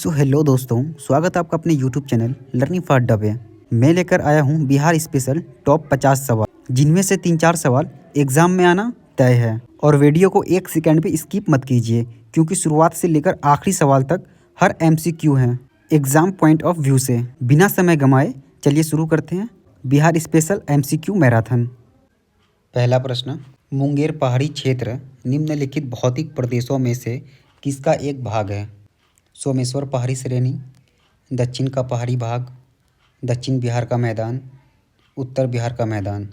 Hello दोस्तों, स्वागत है आपका अपने YouTube channel learning for dub पे। मैं लेकर आया हूँ बिहार स्पेशल टॉप 50 सवाल, जिनमें से 3-4 सवाल एग्जाम में आना तय है। और वीडियो को 1 सेकंड भी स्किप मत कीजिए, क्योंकि शुरुआत से लेकर आखिरी सवाल तक हर MCQ है एग्जाम पॉइंट ऑफ व्यू से। बिना समय गंवाए चलिए शुरू करते हैं बिहार स्पेशल MCQ मैराथन। पहला प्रश्न, मुंगेर पहाड़ी क्षेत्र निम्नलिखित भौतिक प्रदेशों में से किसका एक भाग है? सोमेश्वर पहाड़ी श्रेणी, दक्षिण का पहाड़ी भाग, दक्षिण बिहार का मैदान, उत्तर बिहार का मैदान।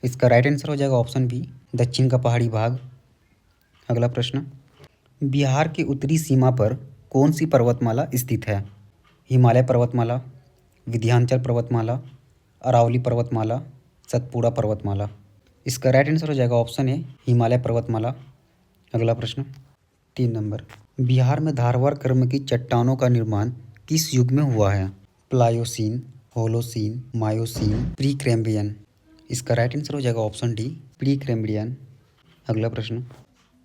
इसका राइट आंसर हो जाएगा ऑप्शन बी, दक्षिण का पहाड़ी भाग। अगला प्रश्न, बिहार की उत्तरी सीमा पर कौन सी पर्वतमाला स्थित है? हिमालय पर्वतमाला, विंध्याचल पर्वतमाला, अरावली पर्वतमाला, सतपुड़ा पर्वतमाला। इसका राइट आंसर हो जाएगा ऑप्शन ए, हिमालय पर्वतमाला। अगला प्रश्न 3 नंबर, बिहार में धारवाड़ क्रम की चट्टानों का निर्माण किस युग में हुआ है? Pliocene, Holocene, Miocene, pre Cambrian. इसका राइट आंसर हो जाएगा ऑप्शन डी, प्री कैम्ब्रियन। अगला प्रश्न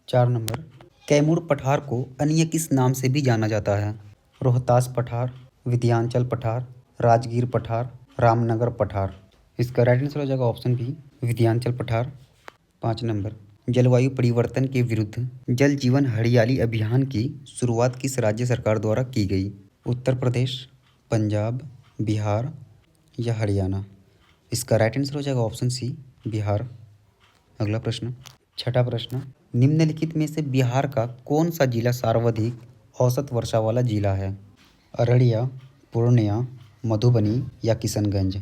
4 नंबर, कैमूर पठार को अन्य किस नाम से भी जाना जाता है? रोहतास पठार, विंध्याचल पठार, राजगीर पठार, रामनगर पठार। इसका राइट आंसर हो जाएगा ऑप्शन बी, विंध्याचल पठार। 5 नंबर, जलवायु परिवर्तन के विरुद्ध जल जीवन हरियाली अभियान की शुरुआत किस राज्य सरकार द्वारा की गई? उत्तर प्रदेश, पंजाब, बिहार या हरियाणा। इसका राइट आंसर हो जाएगा ऑप्शन सी, बिहार। अगला प्रश्न 6ठा प्रश्न, निम्नलिखित में से बिहार का कौन सा जिला सर्वाधिक औसत वर्षा वाला जिला है? अररिया, पूर्णिया, मधुबनी या किशनगंज।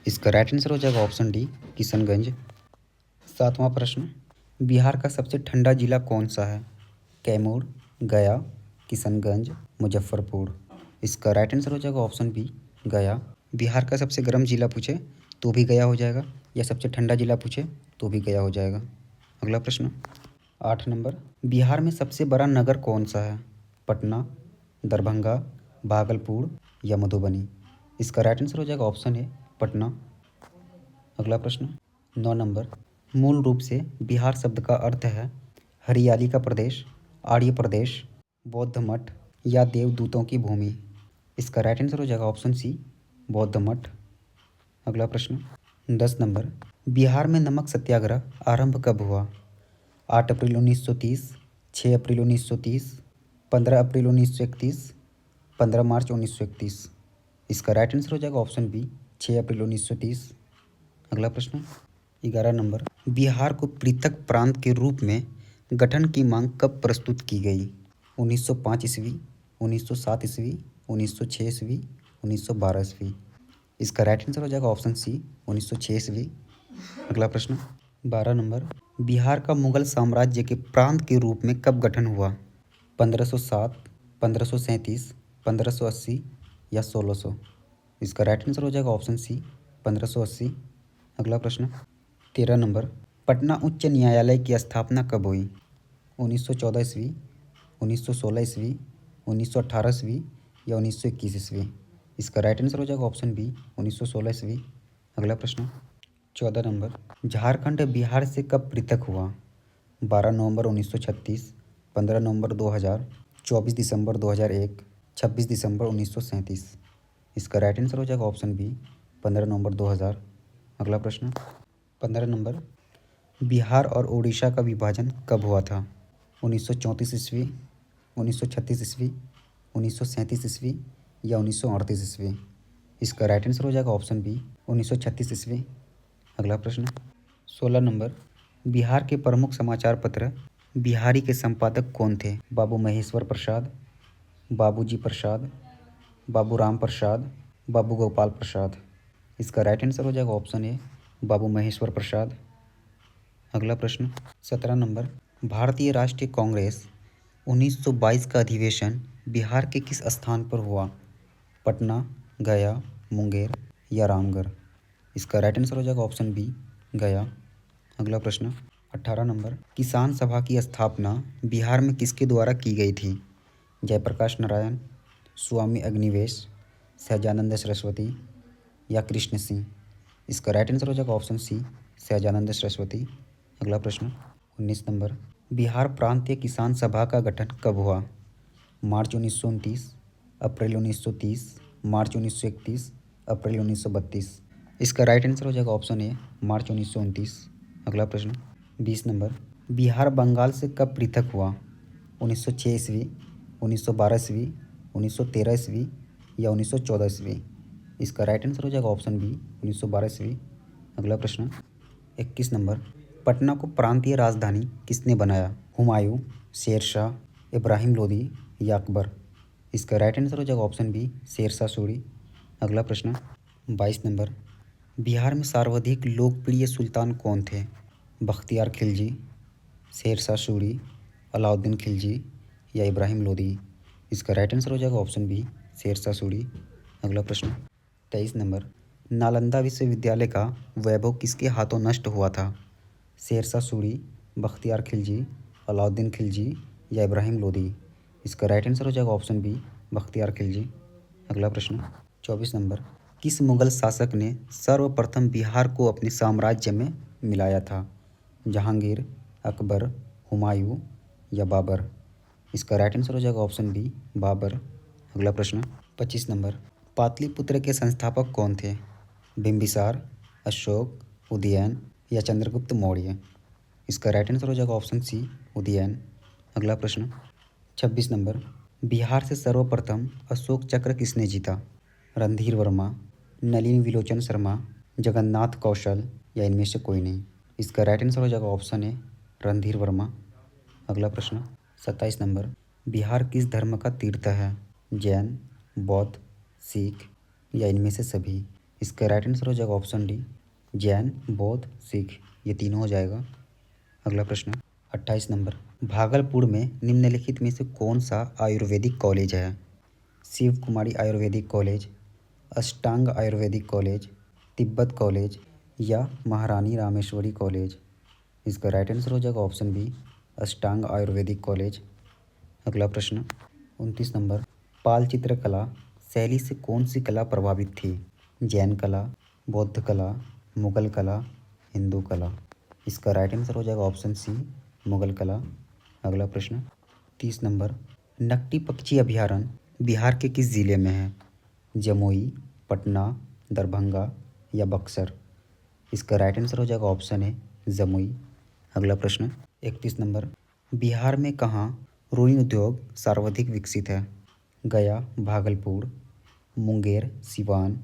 इसका राइट आंसर हो जाएगा ऑप्शन डी, किशनगंज। 7वां प्रश्न, बिहार का सबसे ठंडा जिला कौन सा है? कैमूर, गया, किशनगंज, मुजफ्फरपुर। इसका राइट आंसर हो जाएगा ऑप्शन बी, गया। बिहार का सबसे गर्म जिला पूछे तो भी गया हो जाएगा, या सबसे ठंडा जिला पूछे तो भी गया हो जाएगा। अगला प्रश्न 8 नंबर, बिहार में सबसे बड़ा नगर कौन सा है? पटना, दरभंगा, भागलपुर या मधुबनी। इसका राइट आंसर हो जाएगा ऑप्शन ए, पटना। अगला प्रश्न 9 नंबर, मूल रूप से बिहार शब्द का अर्थ है हरियाली का प्रदेश, आर्य प्रदेश, बौद्ध मठ या देवदूतों की भूमि। इसका राइट आंसर हो जाएगा ऑप्शन सी, बौद्ध मठ। अगला प्रश्न 10 नंबर, बिहार में नमक सत्याग्रह आरंभ कब हुआ? 8 अप्रैल 1930, 6 अप्रैल 1930, 15 अप्रैल 1931, 15 मार्च 1931। इसका राइट आंसर हो जाएगा ऑप्शन बी, 6 अप्रैल 1930। अगला प्रश्न 11 नंबर, बिहार को पृथक प्रांत के रूप में गठन की मांग कब प्रस्तुत की गई? 1905 ईस्वी, 1907 ईस्वी, 1906 ईस्वी, 1912 ईस्वी। इसका राइट आंसर हो जाएगा ऑप्शन सी, 1906 ईस्वी। अगला प्रश्न 12 नंबर, बिहार का मुगल साम्राज्य के प्रांत के रूप में कब गठन हुआ? 1507, 1537, 1580 या 1600। इसका राइट आंसर हो जाएगा ऑप्शन सी, 1580। अगला प्रश्न 13 नंबर, पटना उच्च न्यायालय की स्थापना कब हुई? 1914 ईस्वी, 1916 ईस्वी, 1918 ईस्वी या 1921 ईस्वी। इसका राइट आंसर हो जाएगा ऑप्शन बी, 1916 ईस्वी। अगला प्रश्न 14 नंबर, झारखंड बिहार से कब पृथक हुआ? 12 नवंबर 1936, 15 नवंबर 2000, 24 दिसंबर 2001, 26 दिसंबर 1937। इसका राइट आंसर हो जाएगा ऑप्शन बी, 15 नवंबर 2000। अगला प्रश्न 15 नंबर, बिहार और उड़ीसा का विभाजन कब हुआ था? 1934 ईस्वी, 1936 ईस्वी, 1937 ईस्वी या 1938 ईस्वी। इसका राइट आंसर हो जाएगा ऑप्शन बी, 1936 ईस्वी। अगला प्रश्न 16 नंबर, बिहार के प्रमुख समाचार पत्र बिहारी के संपादक कौन थे? बाबू महेश्वर प्रसाद, बाबूजी प्रसाद, बाबू राम प्रसाद, बाबू गोपाल प्रसाद। इसका राइट आंसर हो जाएगा ऑप्शन ए, बाबू महेश्वर प्रसाद। अगला प्रश्न 17 नंबर, भारतीय राष्ट्रीय कांग्रेस 1922 का अधिवेशन बिहार के किस स्थान पर हुआ? पटना, गया, मुंगेर या रामगढ़। इसका राइट आंसर हो जाएगा ऑप्शन बी, गया। अगला प्रश्न 18 नंबर, किसान सभा की स्थापना बिहार में किसके द्वारा की गई थी? जयप्रकाश नारायण, स्वामी अग्निवेश, सहजानंद सरस्वती या कृष्ण सिंह। इसका राइट आंसर हो जाएगा ऑप्शन सी, सहजानंद सरस्वती। अगला प्रश्न 19 नंबर, बिहार प्रांतीय किसान सभा का गठन कब हुआ? मार्च 1929, अप्रैल 1930, मार्च 1931, अप्रैल 1932। इसका राइट आंसर हो जाएगा ऑप्शन ए मार्च 1929। अगला प्रश्न 20 नंबर, बिहार बंगाल से कब पृथक हुआ? 1906 ईस्वी, 1912 ईस्वी, 1913 ईस्वी या 1914 ईस्वी? इसका राइट आंसर हो जाएगा ऑप्शन बी 1912 ईस्वी। अगला प्रश्न 21 नंबर, पटना को प्रांतीय राजधानी किसने बनाया? हुमायूं, शेरशाह, इब्राहिम लोदी या अकबर? इसका राइट आंसर हो जाएगा ऑप्शन बी शेरशाह सूरी। अगला प्रश्न 22 नंबर, बिहार में सर्वाधिक लोकप्रिय सुल्तान कौन थे? बख्तियार खिलजी, शेरशाह सूरी, अलाउद्दीन खिलजी या इब्राहिम लोदी? इसका राइट आंसर हो जाएगा ऑप्शन बी शेरशाह सूरी। अगला प्रश्न 23 नंबर, नालंदा विश्वविद्यालय का वैभव किसके हाथों नष्ट हुआ था? शेरशाह सूरी, बख्तियार खिलजी, अलाउद्दीन खिलजी या इब्राहिम लोदी? इसका राइट आंसर हो जाएगा ऑप्शन बी बख्तियार खिलजी। अगला प्रश्न 24 नंबर, किस मुगल शासक ने सर्वप्रथम बिहार को अपने साम्राज्य में मिलाया था? जहांगीर, अकबर, हुमायूं या बाबर? इसका राइट आंसर हो जाएगा ऑप्शन बी बाबर। अगला प्रश्न 25 नंबर, पाटलिपुत्र के संस्थापक कौन थे? बिंबिसार, अशोक, उदयन या चंद्रगुप्त मौर्य? इसका राइट आंसर हो जाएगा ऑप्शन सी उदयन। अगला प्रश्न 26 नंबर, बिहार से सर्वप्रथम अशोक चक्र किसने जीता? रणधीर वर्मा, नलिनी विलोचन शर्मा, जगन्नाथ कौशल या इनमें से कोई नहीं? इसका राइट आंसर हो जाएगा ऑप्शन ए रणधीर वर्मा। अगला प्रश्न 27 नंबर, बिहार किस धर्म का तीर्थ है? जैन, बौद्ध, सिख या इनमें से सभी? इसका राइट आंसर हो जाएगा ऑप्शन डी जैन, बौद्ध, सिख, ये तीनों हो जाएगा। अगला प्रश्न 28 नंबर, भागलपुर में निम्नलिखित में से कौन सा आयुर्वेदिक कॉलेज है? शिव कुमारी आयुर्वेदिक कॉलेज, अष्टांग आयुर्वेदिक कॉलेज, तिब्बत कॉलेज या महारानी रामेश्वरी कॉलेज? इसका राइट आंसर हो जाएगा ऑप्शन बी अष्टांग आयुर्वेदिक कॉलेज। अगला प्रश्न 29 नंबर, पाल चित्रकला शैली से कौन सी कला प्रभावित थी? जैन कला, बौद्ध कला, मुगल कला, हिंदू कला? इसका राइट आंसर हो जाएगा ऑप्शन सी मुगल कला। अगला प्रश्न 30 नंबर, नकटी पक्षी अभयारण्य बिहार के किस जिले में है? जमुई, पटना, दरभंगा या बक्सर? इसका राइट आंसर हो जाएगा ऑप्शन ए जमुई। अगला प्रश्न 31 नंबर, बिहार में कहाँ रुई उद्योग सर्वाधिक विकसित है? गया, भागलपुर, मुंगेर, सिवान,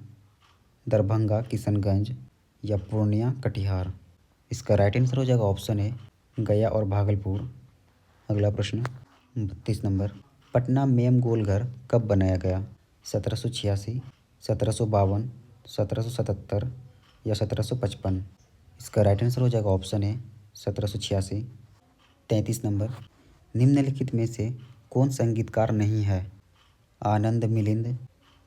दरभंगा, किशनगंज या पूर्णिया, कटिहार? इसका राइट आंसर हो जाएगा ऑप्शन ए गया और भागलपुर। अगला प्रश्न 32 नंबर, पटना मेम गोलघर कब बनाया गया? 1786, 1752, 1777 या 1755? इसका राइट आंसर हो जाएगा ऑप्शन ए 1786। 33 नंबर, निम्नलिखित में से कौन संगीतकार नहीं है? आनंद मिलिंद,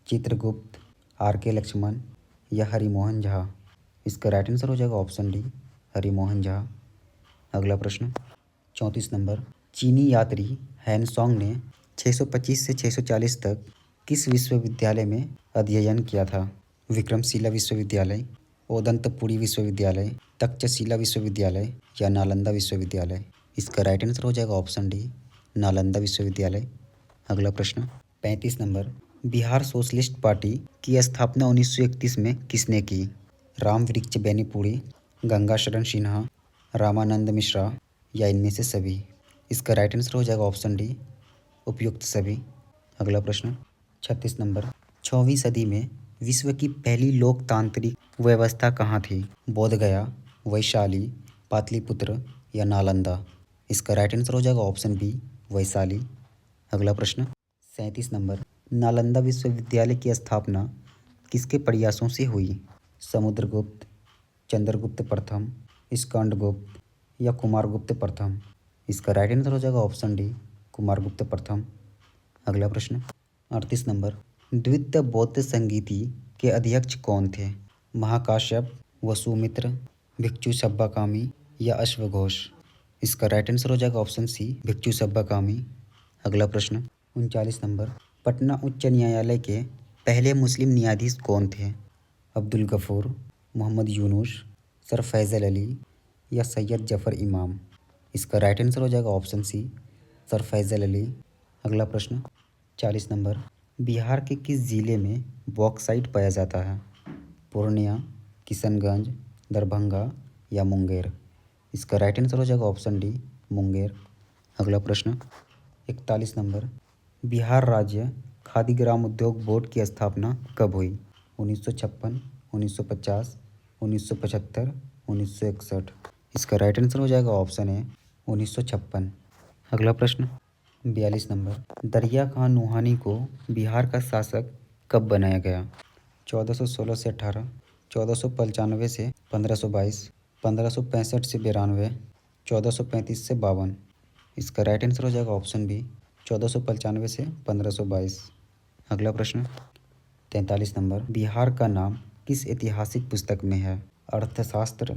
चित्रगुप्त, आर के लक्ष्मण या हरिमोहन झा? इसका राइट आंसर हो जाएगा ऑप्शन डी हरिमोहन झा। अगला प्रश्न 34 नंबर, चीनी यात्री हैनसोंग ने 625 से 640 तक किस विश्वविद्यालय में अध्ययन किया था? विक्रमशिला विश्वविद्यालय, ओदंतपुरी विश्वविद्यालय, तक्षशिला विश्वविद्यालय या नालंदा विश्वविद्यालय? इसका राइट आंसर हो जाएगा ऑप्शन डी नालंदा विश्वविद्यालय। अगला प्रश्न 35 नंबर, बिहार सोशलिस्ट पार्टी की स्थापना 1931 में किसने की? राम वृक्ष बेनीपुरी, गंगा शरण सिन्हा, रामानंद मिश्रा या इनमें से सभी? इसका राइट आंसर हो जाएगा ऑप्शन डी उपयुक्त सभी। अगला प्रश्न 36 नंबर, 6वीं सदी में विश्व की पहली लोकतांत्रिक व्यवस्था कहाँ थी? बोधगया, वैशाली, पाटलिपुत्र या नालंदा? इसका राइट आंसर हो जाएगा ऑप्शन बी वैशाली। अगला प्रश्न 37 नंबर, नालंदा विश्वविद्यालय की स्थापना किसके प्रयासों से हुई? समुद्रगुप्त, चंद्रगुप्त प्रथम, स्कंदगुप्त या कुमारगुप्त प्रथम? इसका राइट आंसर हो जाएगा ऑप्शन डी कुमारगुप्त प्रथम। अगला प्रश्न 38 नंबर, द्वितीय बौद्ध संगीति के अध्यक्ष कौन थे? महाकाश्यप, वसुमित्र, भिक्षु सब्बाकामी या अश्वघोष? इसका राइट आंसर हो जाएगा ऑप्शन सी भिक्षु सब्बाकामी। अगला प्रश्न 39 नंबर, पटना उच्च न्यायालय के पहले मुस्लिम न्यायाधीश कौन थे? अब्दुल गफूर, मोहम्मद यूनुस, सर फैज़ल अली या सैयद जफ़र इमाम? इसका राइट आंसर हो जाएगा option C sir Fazal Ali. अगला प्रश्न 40 नंबर, बिहार के किस जिले में बॉक्साइट पाया जाता है? पूर्णिया, किशनगंज, दरभंगा या मुंगेर? इसका राइट आंसर हो जाएगा ऑप्शन डी, मुंगेर। अगला प्रश्न 41 नंबर, बिहार राज्य खादी ग्राम उद्योग बोर्ड की स्थापना कब हुई? 1956, 1950, 1975, 1961? इसका राइट आंसर हो जाएगा ऑप्शन ए, 1956। अगला प्रश्न 42 नंबर, दरिया खान नूहानी को बिहार का शासक कब बनाया गया? 1416 से 18, 1495 से 1522, 1565 से 92, 1435 से 52? इसका राइट आंसर हो जाएगा ऑप्शन बी, 1495 से 1522। अगला प्रश्न 43 नंबर, बिहार का नाम किस ऐतिहासिक पुस्तक में है? अर्थशास्त्र,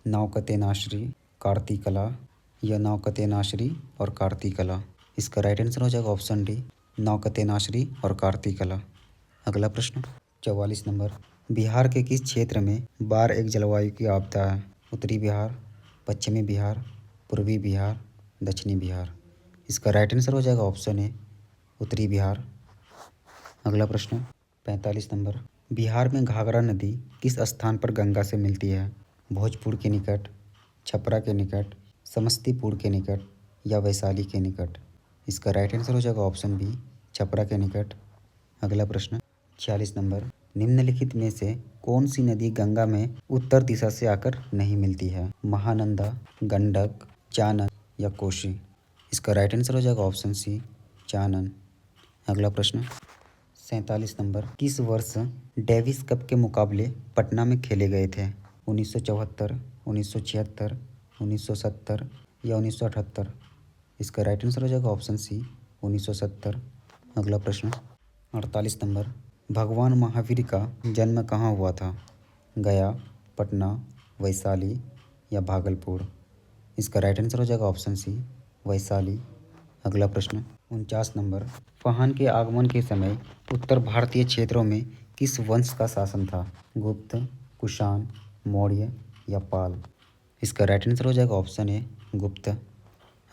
नावकतेनाश्री, कार्तिकला या नावकतेनाश्री और कार्तिकला? इसका राइट आंसर हो जाएगा ऑप्शन डी, नावकतेनाश्री और कार्तिकला। अगला प्रश्न 44 नंबर, बिहार के किस क्षेत्र में बाढ़ एक जलवायु की आपदा है? उत्तरी बिहार, पश्चिमी बिहार, पूर्वी बिहार, दक्षिणी बिहार? इसका राइट आंसर हो जाएगा ऑप्शन ए, उत्तरी बिहार। अगला प्रश्न 45 नंबर, बिहार में घाघरा नदी किस स्थान पर गंगा से मिलती है? भोजपुर के निकट, छपरा के निकट, समस्तीपुर के निकट या वैशाली के निकट? इसका राइट आंसर हो जाएगा ऑप्शन बी, छपरा के निकट। अगला प्रश्न 46 नंबर, निम्नलिखित में से कौन सी नदी गंगा में उत्तर दिशा से आकर नहीं मिलती है? महानंदा, गंडक, चानन या कोशी? इसका राइट आंसर हो जाएगा ऑप्शन सी, चानन। अगला प्रश्न 47 नंबर, किस वर्ष डेविस कप के मुकाबले पटना में खेले गए थे? 1974, 1976, 1970 या 1978? इसका राइट आंसर हो जाएगा ऑप्शन सी, 1970। अगला प्रश्न 48 नंबर, भगवान महावीर का जन्म कहाँ हुआ था? गया, पटना, वैशाली या भागलपुर? इसका राइट आंसर हो जाएगा ऑप्शन सी, वैशाली। अगला प्रश्न 49 नंबर, फाहन के आगमन के समय उत्तर भारतीय क्षेत्रों में किस वंश का शासन था? गुप्त, कुषाण, मौर्य या पाल? इसका राइट आंसर हो जाएगा ऑप्शन ए, गुप्त।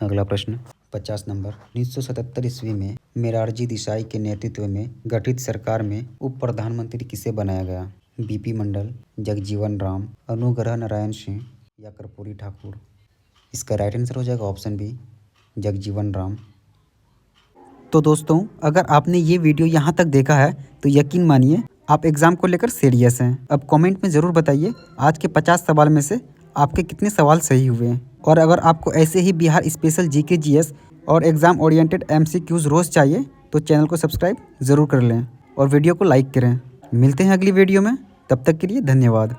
अगला प्रश्न 50 नंबर, 1977 ईस्वी में मोरारजी देसाई के नेतृत्व में गठित सरकार में उप प्रधानमंत्री किसे बनाया गया? बीपी मंडल, जगजीवन राम, अनुग्रह नारायण सिंह या कर्पूरी ठाकुर? इसका राइट आंसर हो जाएगा ऑप्शन बी, जगजीवन राम। तो दोस्तों, अगर आपने ये वीडियो यहाँ तक देखा है तो यकीन मानिए आप एग्ज़ाम को लेकर सीरियस हैं। अब कमेंट में ज़रूर बताइए आज के 50 सवाल में से आपके कितने सवाल सही हुए हैं। और अगर आपको ऐसे ही बिहार स्पेशल जीके जीएस और एग्ज़ाम ओरिएंटेड एमसीक्यूज़ रोज़ चाहिए तो चैनल को सब्सक्राइब ज़रूर कर लें और वीडियो को लाइक करें। मिलते हैं अगली वीडियो में, तब तक के लिए धन्यवाद।